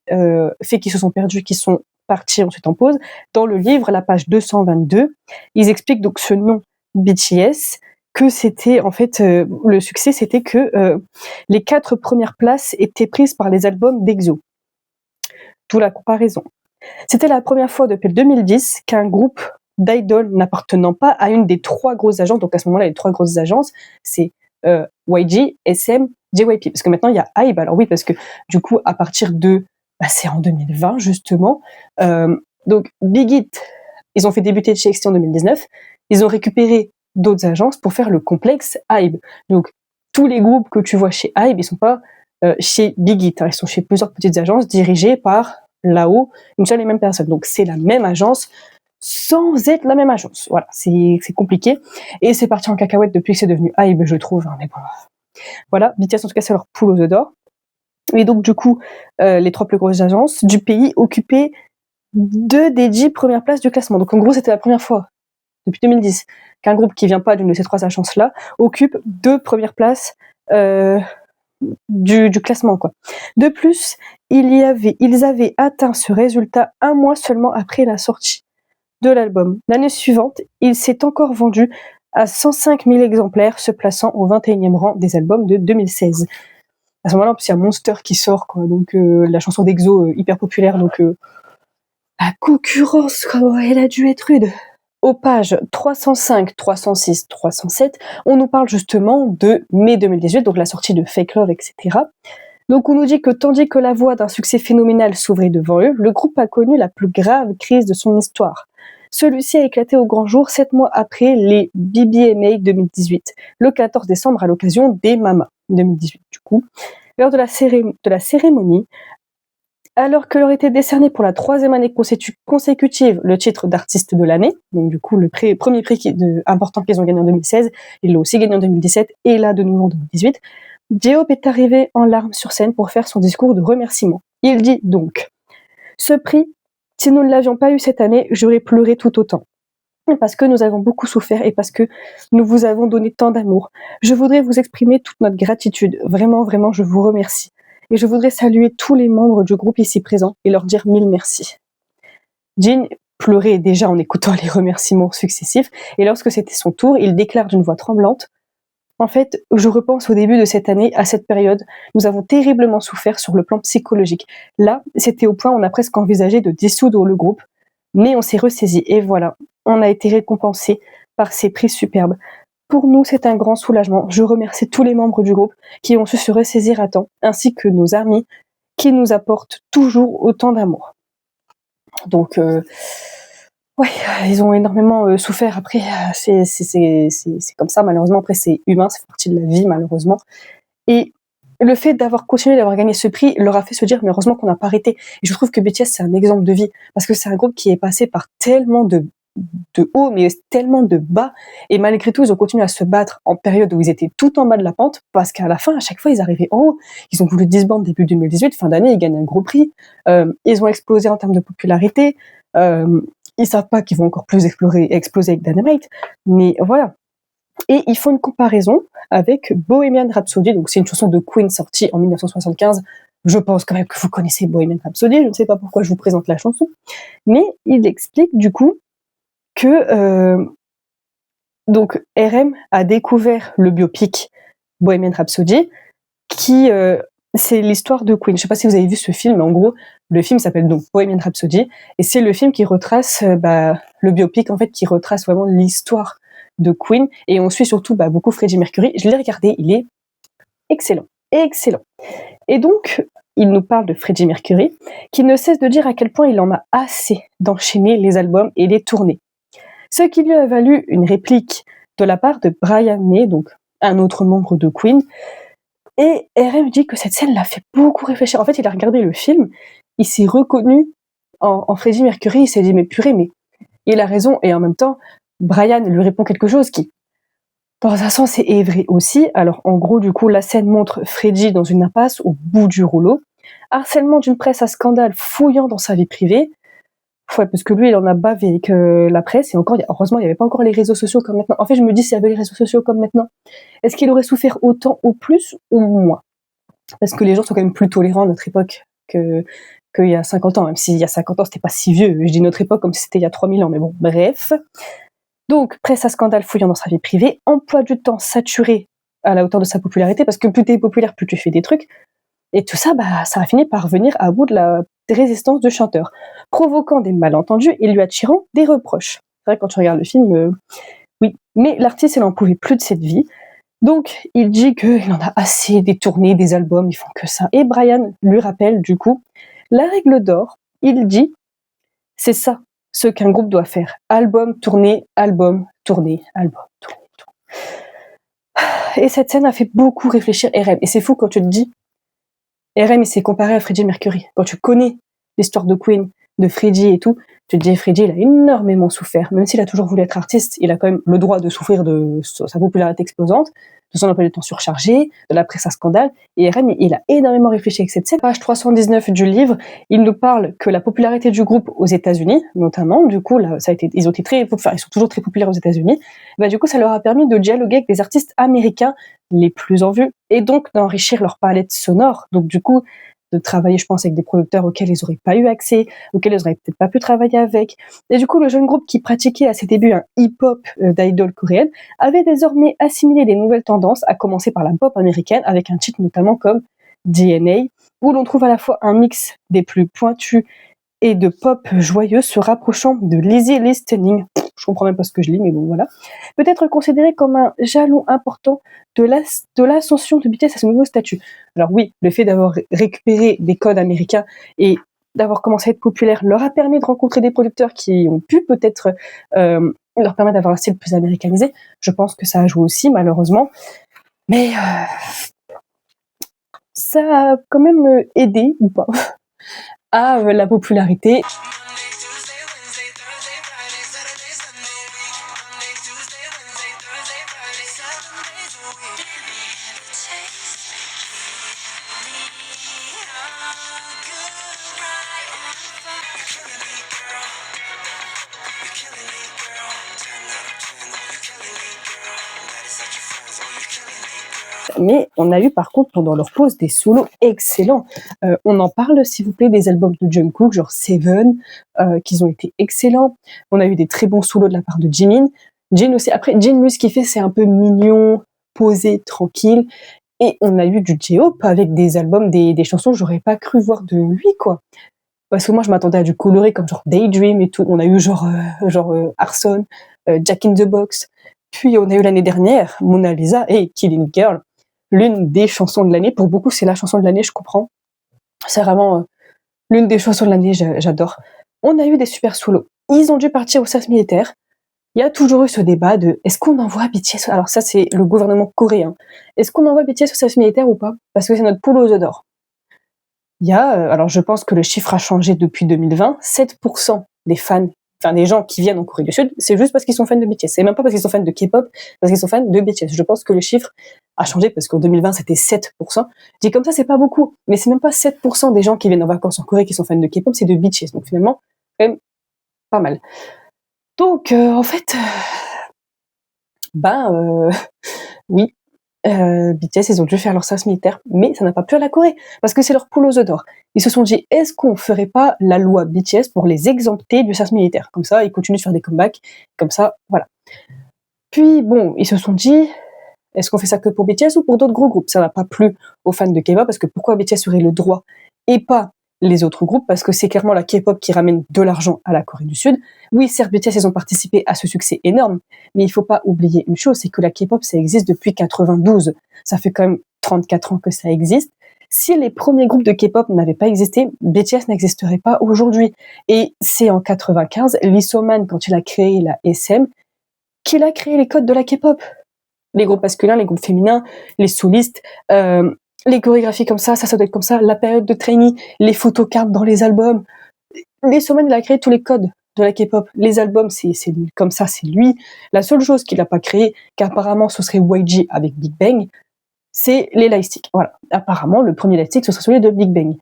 fait qu'ils se sont perdus, qu'ils sont partis ensuite en pause, dans le livre, la page 222, ils expliquent donc ce nom BTS, que c'était en fait le succès, c'était que les 4 premières places étaient prises par les albums d'EXO. D'où la comparaison. C'était la première fois depuis 2010 qu'un groupe d'idoles n'appartenant pas à une des 3 grosses agences, donc à ce moment-là, les 3 grosses agences, c'est YG, SM, JYP. Parce que maintenant, il y a HYBE. Alors oui, parce que du coup, à partir de... c'est en 2020, justement. Donc, Big Hit, ils ont fait débuter chez XT en 2019. Ils ont récupéré d'autres agences pour faire le complexe HYBE. Donc, tous les groupes que tu vois chez HYBE, ils sont pas chez Big Hit. Hein. Ils sont chez plusieurs petites agences dirigées par, là-haut, une seule et même personne. Donc, c'est la même agence sans être la même agence. Voilà, c'est compliqué. Et c'est parti en cacahuète depuis que c'est devenu HYBE, je trouve. Hein, mais bon, voilà, BTS, en tout cas, c'est leur poule aux œufs d'or. Et donc, du coup, les 3 plus grosses agences du pays occupaient 2 des 10 premières places du classement. Donc, en gros, c'était la première fois, depuis 2010, qu'un groupe qui vient pas d'une de ces 3 agences-là occupe 2 premières places du classement, quoi. De plus, ils avaient atteint ce résultat 1 mois seulement après la sortie de l'album. L'année suivante, il s'est encore vendu à 105 000 exemplaires, se plaçant au 21e rang des albums de 2016. À ce moment-là, en plus, il y a Monster qui sort, quoi, donc la chanson d'EXO hyper populaire, donc la concurrence, quoi, elle a dû être rude. Aux pages 305, 306, 307, on nous parle justement de mai 2018, donc la sortie de Fake Love, etc. Donc on nous dit que tandis que la voie d'un succès phénoménal s'ouvrait devant eux, le groupe a connu la plus grave crise de son histoire. Celui-ci a éclaté au grand jour 7 mois après les BBMA 2018, le 14 décembre à l'occasion des Mama 2018 du coup. Lors de la cérémonie, alors que leur était décerné pour la 3e année consécutive le titre d'artiste de l'année, donc du coup le premier prix important qu'ils ont gagné en 2016, ils l'ont aussi gagné en 2017 et là de nouveau en 2018, J-Hope est arrivé en larmes sur scène pour faire son discours de remerciement. Il dit donc « Ce prix, si nous ne l'avions pas eu cette année, j'aurais pleuré tout autant. Parce que nous avons beaucoup souffert et parce que nous vous avons donné tant d'amour. Je voudrais vous exprimer toute notre gratitude. Vraiment, vraiment, je vous remercie. Et je voudrais saluer tous les membres du groupe ici présents et leur dire 1000 merci. » Jin pleurait déjà en écoutant les remerciements successifs et lorsque c'était son tour, il déclare d'une voix tremblante « En fait, je repense au début de cette année, à cette période, nous avons terriblement souffert sur le plan psychologique. Là, c'était au point où on a presque envisagé de dissoudre le groupe, mais on s'est ressaisi et voilà, on a été récompensé par ces prix superbes. Pour nous, c'est un grand soulagement. Je remercie tous les membres du groupe qui ont su se ressaisir à temps, ainsi que nos amis qui nous apportent toujours autant d'amour. » Donc, ouais, ils ont énormément souffert. Après, c'est comme ça, malheureusement. Après, c'est humain, c'est partie de la vie, malheureusement. Et le fait d'avoir continué, d'avoir gagné ce prix, leur a fait se dire, mais heureusement qu'on n'a pas arrêté. Et je trouve que BTS, c'est un exemple de vie, parce que c'est un groupe qui est passé par tellement de haut, mais tellement de bas, et malgré tout, ils ont continué à se battre en période où ils étaient tout en bas de la pente, parce qu'à la fin, à chaque fois, ils arrivaient en haut. Ils ont voulu disband début 2018, fin d'année, ils gagnent un gros prix, ils ont explosé en termes de popularité, ils savent pas qu'ils vont encore plus exploser avec Dynamite, mais voilà. Et ils font une comparaison avec Bohemian Rhapsody, donc c'est une chanson de Queen sortie en 1975. Je pense quand même que vous connaissez Bohemian Rhapsody, je ne sais pas pourquoi je vous présente la chanson, mais il explique du coup que donc RM a découvert le biopic Bohemian Rhapsody, qui c'est l'histoire de Queen. Je sais pas si vous avez vu ce film, mais en gros, le film s'appelle donc Bohemian Rhapsody, et c'est le film qui retrace le biopic en fait, qui retrace vraiment l'histoire de Queen, et on suit surtout beaucoup Freddie Mercury. Je l'ai regardé, il est excellent. excellents. Et donc, il nous parle de Freddie Mercury, qui ne cesse de dire à quel point il en a assez d'enchaîner les albums et les tournées. Ce qui lui a valu une réplique de la part de Brian May, donc un autre membre de Queen. Et RM dit que cette scène l'a fait beaucoup réfléchir. En fait, il a regardé le film, il s'est reconnu en Freddie Mercury, il s'est dit mais purée, mais il a raison. Et en même temps, Brian lui répond quelque chose qui, dans un sens, est vrai aussi. Alors, en gros, du coup, la scène montre Freddie dans une impasse au bout du rouleau, harcèlement d'une presse à scandale fouillant dans sa vie privée. Ouais, parce que lui, il en a bavé avec la presse, et encore, heureusement, il n'y avait pas encore les réseaux sociaux comme maintenant. En fait, je me dis, s'il y avait les réseaux sociaux comme maintenant, est-ce qu'il aurait souffert autant ou plus ou moins? Parce que les gens sont quand même plus tolérants à notre époque qu'il y a 50 ans, même s'il y a 50 ans, c'était pas si vieux. Je dis notre époque comme si c'était il y a 3000 ans, mais bon, bref. Donc, presse à scandale fouillant dans sa vie privée, emploi du temps saturé à la hauteur de sa popularité, parce que plus t'es populaire, plus tu fais des trucs. Et tout ça, ça a fini par venir à bout de la résistance du chanteur, provoquant des malentendus et lui attirant des reproches. C'est vrai, quand tu regardes le film, oui. Mais l'artiste, il n'en pouvait plus de cette vie. Donc, il dit qu'il en a assez des tournées, des albums, ils font que ça. Et Brian lui rappelle, du coup, la règle d'or. Il dit, c'est ça, ce qu'un groupe doit faire. Album, tournée, album, tournée, album, tournée, tournée. Et cette scène a fait beaucoup réfléchir RM. Et c'est fou quand tu te dis, RM, il s'est comparé à Freddie Mercury. Quand tu connais l'histoire de Queen, de Freddie et tout, tu te dis, Freddie, il a énormément souffert. Même s'il a toujours voulu être artiste, il a quand même le droit de souffrir de sa popularité explosante, de son emploi du temps surchargé, de la presse à scandale. Et RM, il a énormément réfléchi avec cette scène. Page 319 du livre, il nous parle que la popularité du groupe aux États-Unis, notamment, du coup, là, ils sont toujours très populaires aux États-Unis. Du coup, ça leur a permis de dialoguer avec des artistes américains les plus en vue, et donc d'enrichir leur palette sonore. Donc, du coup, de travailler, je pense, avec des producteurs auxquels ils n'auraient pas eu accès, auxquels ils n'auraient peut-être pas pu travailler avec. Et du coup, le jeune groupe qui pratiquait à ses débuts un hip-hop d'idoles coréennes avait désormais assimilé les nouvelles tendances, à commencer par la pop américaine, avec un titre notamment comme DNA, où l'on trouve à la fois un mix des plus pointus et de pop joyeux se rapprochant de l'easy listening. Je comprends même pas ce que je lis, mais bon, voilà. Peut être considéré comme un jalon important de l'ascension de BTS à ce nouveau statut. Alors oui, le fait d'avoir récupéré des codes américains et d'avoir commencé à être populaire leur a permis de rencontrer des producteurs qui ont pu peut-être leur permettre d'avoir un style plus américanisé. Je pense que ça a joué aussi, malheureusement. Mais ça a quand même aidé, ou pas, à la popularité. Mais on a eu par contre pendant leur pause des solos excellents. On en parle s'il vous plaît des albums de Jungkook, genre Seven, qui ont été excellents. On a eu des très bons solos de la part de Jimin. Jin aussi. Après, Jin, lui, ce qu'il fait, c'est un peu mignon, posé, tranquille. Et on a eu du J-Hope avec des albums, des chansons que j'aurais pas cru voir de lui, quoi. Parce que moi, je m'attendais à du coloré comme genre Daydream et tout. On a eu genre Arson, Jack in the Box. Puis on a eu l'année dernière Mona Lisa et Killing Girl, l'une des chansons de l'année. Pour beaucoup, c'est la chanson de l'année, je comprends. C'est vraiment l'une des chansons de l'année, j'adore. On a eu des super solos. Ils ont dû partir au service militaire. Il y a toujours eu ce débat de est-ce qu'on envoie BTS. Alors ça, c'est le gouvernement coréen. Est-ce qu'on envoie BTS au service militaire ou pas? Parce que c'est notre poule aux œufs d'or. Il y a, alors je pense que le chiffre a changé depuis 2020, 7% des fans, enfin des gens qui viennent en Corée du Sud, c'est juste parce qu'ils sont fans de BTS. C'est même pas parce qu'ils sont fans de K-pop, parce qu'ils sont fans de BTS. Je pense que le chiffre a changé parce qu'en 2020 c'était 7%. Je dis comme ça, c'est pas beaucoup, mais c'est même pas 7% des gens qui viennent en vacances en Corée qui sont fans de K-pop, c'est de BTS. Donc finalement, quand même pas mal. Donc en fait, oui. BTS, ils ont dû faire leur service militaire, mais ça n'a pas plu à la Corée, parce que c'est leur poule aux œufs d'or. Ils se sont dit, est-ce qu'on ferait pas la loi BTS pour les exempter du service militaire? Comme ça, ils continuent de faire des comebacks, comme ça, voilà. Puis, bon, ils se sont dit, est-ce qu'on fait ça que pour BTS ou pour d'autres gros groupes? Ça n'a pas plu aux fans de K-pop, parce que pourquoi BTS aurait le droit et pas les autres groupes? Parce que c'est clairement la K-pop qui ramène de l'argent à la Corée du Sud. Oui, certes, BTS, ils ont participé à ce succès énorme, mais il faut pas oublier une chose, c'est que la K-pop, ça existe depuis 92. Ça fait quand même 34 ans que ça existe. Si les premiers groupes de K-pop n'avaient pas existé, BTS n'existerait pas aujourd'hui. Et c'est en 95, Lee So-man, quand il a créé la SM, qu'il a créé les codes de la K-pop. Les groupes masculins, les groupes féminins, les solistes, les chorégraphies comme ça doit être comme ça, la période de training, les photocards dans les albums. Lee So-man, il a créé tous les codes de la K-pop. Les albums, c'est comme ça, c'est lui. La seule chose qu'il n'a pas créée, qu'apparemment ce serait YG avec Big Bang, c'est les lightsticks. Voilà. Apparemment, le premier lightstick, ce serait celui de Big Bang.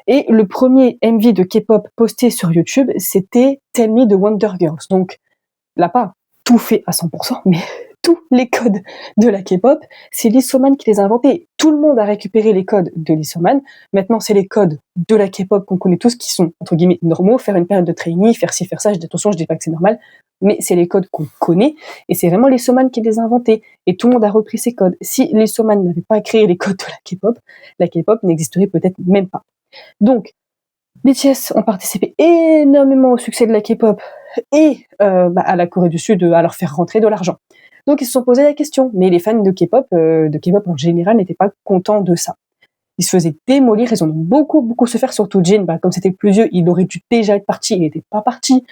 Et le premier MV de K-pop posté sur YouTube, c'était Tell Me de Wonder Girls. Donc, il n'a pas tout fait à 100%, mais tous les codes de la K-pop, c'est Lee So-man qui les a inventés. Tout le monde a récupéré les codes de Lee So-man. Maintenant, c'est les codes de la K-pop qu'on connaît tous, qui sont, entre guillemets, normaux. Faire une période de training, faire ci, faire ça. Attention, je dis pas que c'est normal, mais c'est les codes qu'on connaît, et c'est vraiment Lee So-man qui les a inventés. Et tout le monde a repris ces codes. Si Lee So-man n'avait pas créé les codes de la K-pop n'existerait peut-être même pas. Donc, BTS ont participé énormément au succès de la K-pop et à la Corée du Sud à leur faire rentrer de l'argent. Donc ils se sont posé la question, mais les fans de K-pop en général, n'étaient pas contents de ça. Ils se faisaient démolir, ils en ont beaucoup souffert, surtout Jin, comme c'était le plus vieux, il aurait dû déjà être parti, il n'était pas parti.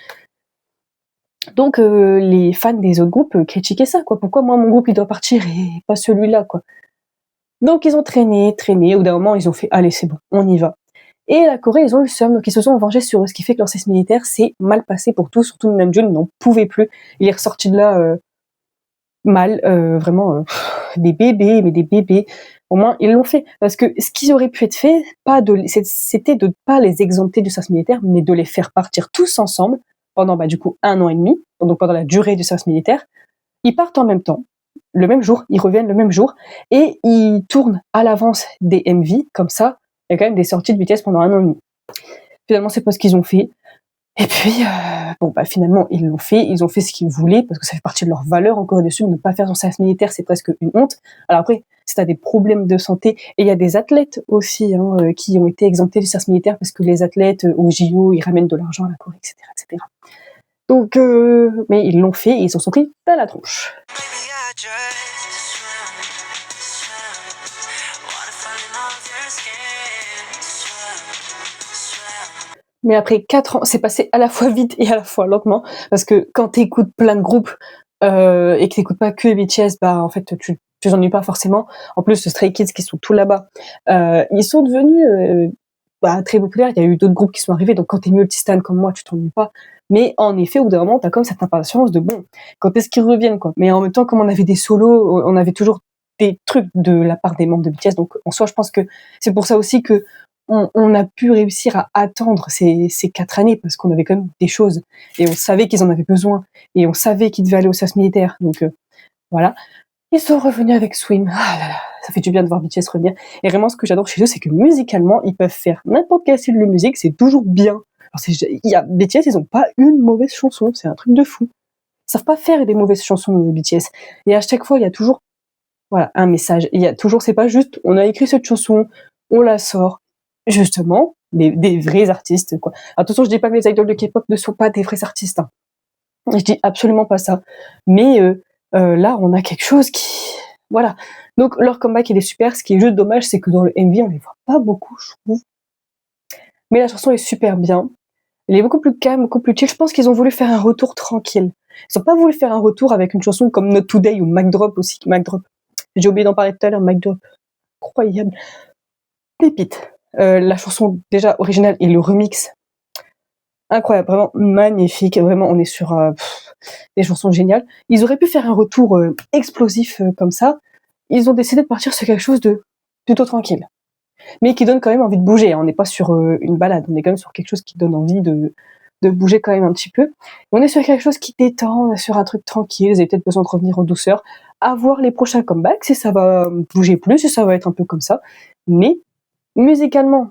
Donc les fans des autres groupes critiquaient ça, quoi. Pourquoi moi mon groupe il doit partir et pas celui-là, quoi. Donc ils ont traîné, au bout d'un moment ils ont fait allez c'est bon, on y va. Et la Corée, ils ont eu le seum, donc ils se sont vengés sur eux, ce qui fait que leur service militaire s'est mal passé pour tous, surtout Namjoon n'en pouvait plus. Il est ressorti de là mal, vraiment des bébés, mais des bébés. Au moins, ils l'ont fait. Parce que ce qui aurait pu être fait, c'était de ne pas les exempter du service militaire, mais de les faire partir tous ensemble pendant du coup 1 an et demi, donc pendant la durée du service militaire. Ils partent en même temps, le même jour, ils reviennent le même jour, et ils tournent à l'avance des MV, comme ça, il y a quand même des sorties de BTS pendant 1 an et demi. Finalement, c'est pas ce qu'ils ont fait. Et puis, finalement, ils l'ont fait. Ils ont fait ce qu'ils voulaient, parce que ça fait partie de leur valeur, en Corée du Sud. Ne pas faire son service militaire, c'est presque une honte. Alors après, si t'as des problèmes de santé, et il y a des athlètes aussi qui ont été exemptés du service militaire, parce que les athlètes au JO, ils ramènent de l'argent à la Corée, etc., etc. Donc, mais ils l'ont fait, et ils s'en sont pris à la tronche. Mais après 4 ans, c'est passé à la fois vite et à la fois lentement, parce que quand t'écoutes plein de groupes et que t'écoutes pas que BTS, en fait tu t'ennuies pas forcément. En plus, Stray Kids qui sont tout là-bas, ils sont devenus très populaires. Il y a eu d'autres groupes qui sont arrivés, donc quand t'es multistan comme moi, tu t'ennuies pas. Mais en effet, au bout d'un moment, t'as comme cette impatience de bon, quand est-ce qu'ils reviennent, quoi. Mais en même temps, comme on avait des solos, on avait toujours des trucs de la part des membres de BTS, donc en soi, je pense que c'est pour ça aussi que on a pu réussir à attendre ces 4 années, parce qu'on avait quand même des choses, et on savait qu'ils en avaient besoin, et on savait qu'ils devaient aller au service militaire, donc voilà. Ils sont revenus avec Swim. Ah là là, ça fait du bien de voir BTS revenir. Et vraiment, ce que j'adore chez eux, c'est que musicalement, ils peuvent faire n'importe quel style de musique, c'est toujours bien. Alors BTS, ils ont pas une mauvaise chanson, c'est un truc de fou. Ils savent pas faire des mauvaises chansons, BTS. Et à chaque fois, il y a toujours un message. Il y a toujours, c'est pas juste, on a écrit cette chanson, on la sort. Justement, des vrais artistes, quoi. Attention, je dis pas que les idoles de K-pop ne sont pas des vrais artistes, hein. Je dis absolument pas ça. Mais là, on a quelque chose qui... Voilà. Donc, leur comeback, il est super. Ce qui est juste dommage, c'est que dans le MV, on les voit pas beaucoup, je trouve. Mais la chanson est super bien. Elle est beaucoup plus calme, beaucoup plus chill. Je pense qu'ils ont voulu faire un retour tranquille. Ils ont pas voulu faire un retour avec une chanson comme Not Today ou Mic Drop aussi. Mic Drop. J'ai oublié d'en parler tout à l'heure, Mic Drop. Incroyable. Pépite. La chanson déjà originale et le remix, incroyable, vraiment magnifique. Vraiment, on est sur des chansons géniales. Ils auraient pu faire un retour explosif comme ça. Ils ont décidé de partir sur quelque chose de plutôt tranquille, mais qui donne quand même envie de bouger. On n'est pas sur une balade, on est quand même sur quelque chose qui donne envie de bouger quand même un petit peu. On est sur quelque chose qui détend, on est sur un truc tranquille. Ils avaient peut-être besoin de revenir en douceur, à voir les prochains comebacks, si ça va bouger plus, si ça va être un peu comme ça. Mais musicalement,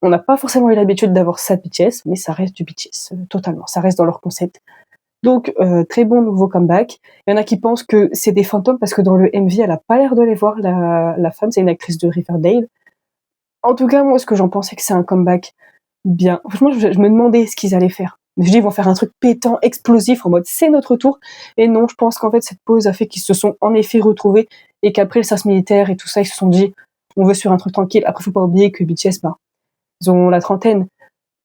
on n'a pas forcément eu l'habitude d'avoir ça de BTS, mais ça reste du BTS, totalement. Ça reste dans leur concept. Donc, très bon nouveau comeback. Il y en a qui pensent que c'est des fantômes, parce que dans le MV, elle a pas l'air de les voir, la femme, c'est une actrice de Riverdale. En tout cas, moi, ce que j'en pense, c'est que c'est un comeback bien. Franchement, je me demandais ce qu'ils allaient faire. Mais je dis, ils vont faire un truc pétant, explosif, en mode c'est notre tour. Et non, je pense qu'en fait, cette pause a fait qu'ils se sont en effet retrouvés et qu'après le service militaire et tout ça, ils se sont dit, on veut sur un truc tranquille. Après, faut pas oublier que BTS, bah, ils ont la trentaine.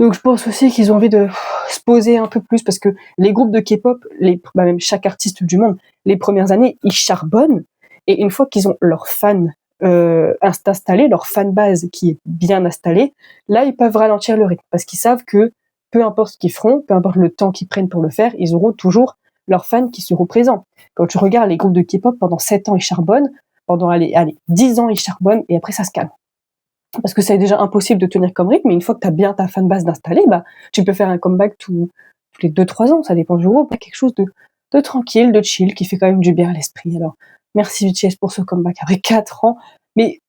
Donc je pense aussi qu'ils ont envie de se poser un peu plus parce que les groupes de K-pop, même chaque artiste du monde, les premières années, ils charbonnent et une fois qu'ils ont leurs fans installés, leur fan base qui est bien installée, là ils peuvent ralentir le rythme parce qu'ils savent que peu importe ce qu'ils feront, peu importe le temps qu'ils prennent pour le faire, ils auront toujours leurs fans qui seront présents. Quand tu regardes les groupes de K-pop, pendant 7 ans ils charbonnent, pendant 10 ans ils charbonnent et après ça se calme. Parce que c'est déjà impossible de tenir comme rythme, mais une fois que tu as bien ta fanbase d'installée, bah, tu peux faire un comeback tous les 2-3 ans, ça dépend du groupe. Quelque chose de tranquille, de chill, qui fait quand même du bien à l'esprit. Alors, merci BTS pour ce comeback après 4 ans, mais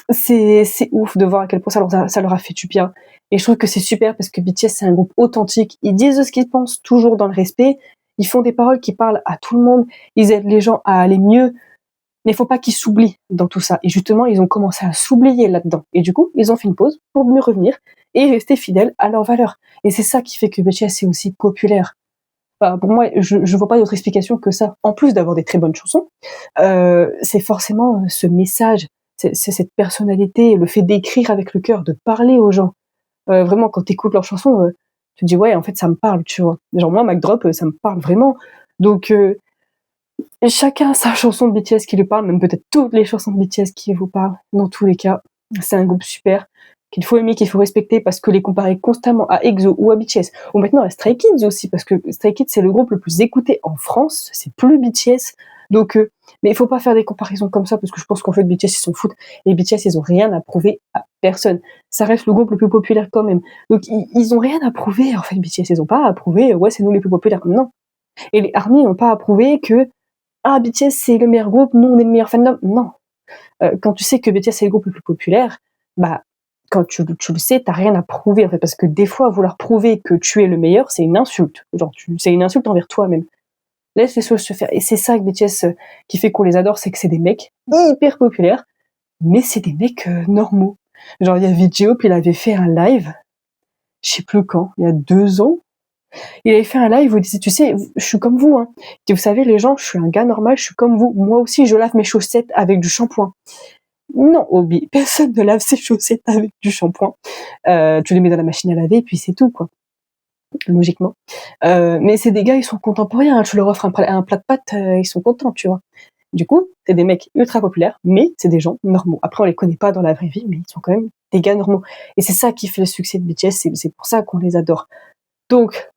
c'est ouf de voir à quel point ça leur a fait du bien. Et je trouve que c'est super parce que BTS, c'est un groupe authentique. Ils disent ce qu'ils pensent toujours dans le respect. Ils font des paroles qui parlent à tout le monde. Ils aident les gens à aller mieux. Mais il faut pas qu'ils s'oublient dans tout ça. Et justement, ils ont commencé à s'oublier là-dedans. Et du coup, ils ont fait une pause pour mieux revenir et rester fidèles à leurs valeurs. Et c'est ça qui fait que BTS est aussi populaire. Enfin, pour moi, je vois pas d'autre explication que ça. En plus d'avoir des très bonnes chansons, c'est forcément ce message, c'est cette personnalité, le fait d'écrire avec le cœur, de parler aux gens. Vraiment, quand t'écoutes leurs chansons, tu te dis ouais, en fait, ça me parle, tu vois. Genre moi, Mac Drop, ça me parle vraiment. Donc et chacun a sa chanson de BTS qui lui parle, même peut-être toutes les chansons de BTS qui vous parlent. Dans tous les cas, c'est un groupe super, qu'il faut aimer, qu'il faut respecter, parce que les comparer constamment à EXO ou à BTS, ou maintenant à Stray Kids aussi, parce que Stray Kids c'est le groupe le plus écouté en France, c'est plus BTS, donc mais il faut pas faire des comparaisons comme ça, parce que je pense qu'en fait BTS ils s'en foutent, et BTS ils ont rien à prouver à personne. Ça reste le groupe le plus populaire quand même, donc ils ont rien à prouver, en fait BTS ils ont pas à prouver, ouais c'est nous les plus populaires, non. Et les ARMY n'ont pas à prouver que ah, BTS c'est le meilleur groupe, nous on est le meilleur fandom. Non. Quand tu sais que BTS c'est le groupe le plus populaire, bah, quand tu le sais, t'as rien à prouver en fait, parce que des fois, vouloir prouver que tu es le meilleur, c'est une insulte. Genre, c'est une insulte envers toi-même. Laisse les choses se faire. Et c'est ça avec BTS qui fait qu'on les adore, c'est que c'est des mecs hyper populaires, mais c'est des mecs normaux. Genre, il y a Vidéo, puis il avait fait un live, je sais plus quand, il y a 2 ans, il avait fait un live où il disait, tu sais, je suis comme vous, hein. Et vous savez, les gens, je suis un gars normal, je suis comme vous. Moi aussi, je lave mes chaussettes avec du shampoing. Non, Obi, personne ne lave ses chaussettes avec du shampoing. Tu les mets dans la machine à laver, et puis c'est tout, quoi. Logiquement. Mais c'est des gars, ils sont contemporains, hein. Tu leur offres un plat de pâtes, ils sont contents, tu vois. Du coup, c'est des mecs ultra populaires, mais c'est des gens normaux. Après, on les connaît pas dans la vraie vie, mais ils sont quand même des gars normaux. Et c'est ça qui fait le succès de BTS, c'est pour ça qu'on les adore. Donc,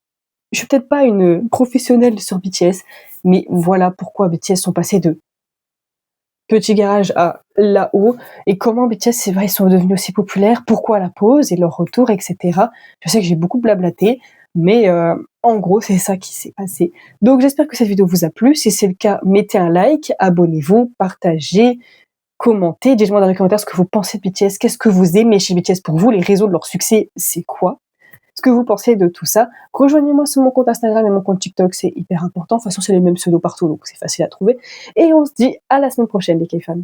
je suis peut-être pas une professionnelle sur BTS, mais voilà pourquoi BTS sont passés de petit garage à là-haut, et comment BTS, c'est vrai, ils sont devenus aussi populaires, pourquoi la pause et leur retour, etc. Je sais que j'ai beaucoup blablaté, mais en gros, c'est ça qui s'est passé. Donc j'espère que cette vidéo vous a plu. Si c'est le cas, mettez un like, abonnez-vous, partagez, commentez, dites-moi dans les commentaires ce que vous pensez de BTS, qu'est-ce que vous aimez chez BTS pour vous, les raisons de leur succès, c'est quoi? Ce que vous pensez de tout ça. Rejoignez-moi sur mon compte Instagram et mon compte TikTok, c'est hyper important. De toute façon, c'est les mêmes pseudos partout, donc c'est facile à trouver. Et on se dit à la semaine prochaine, les K-fans.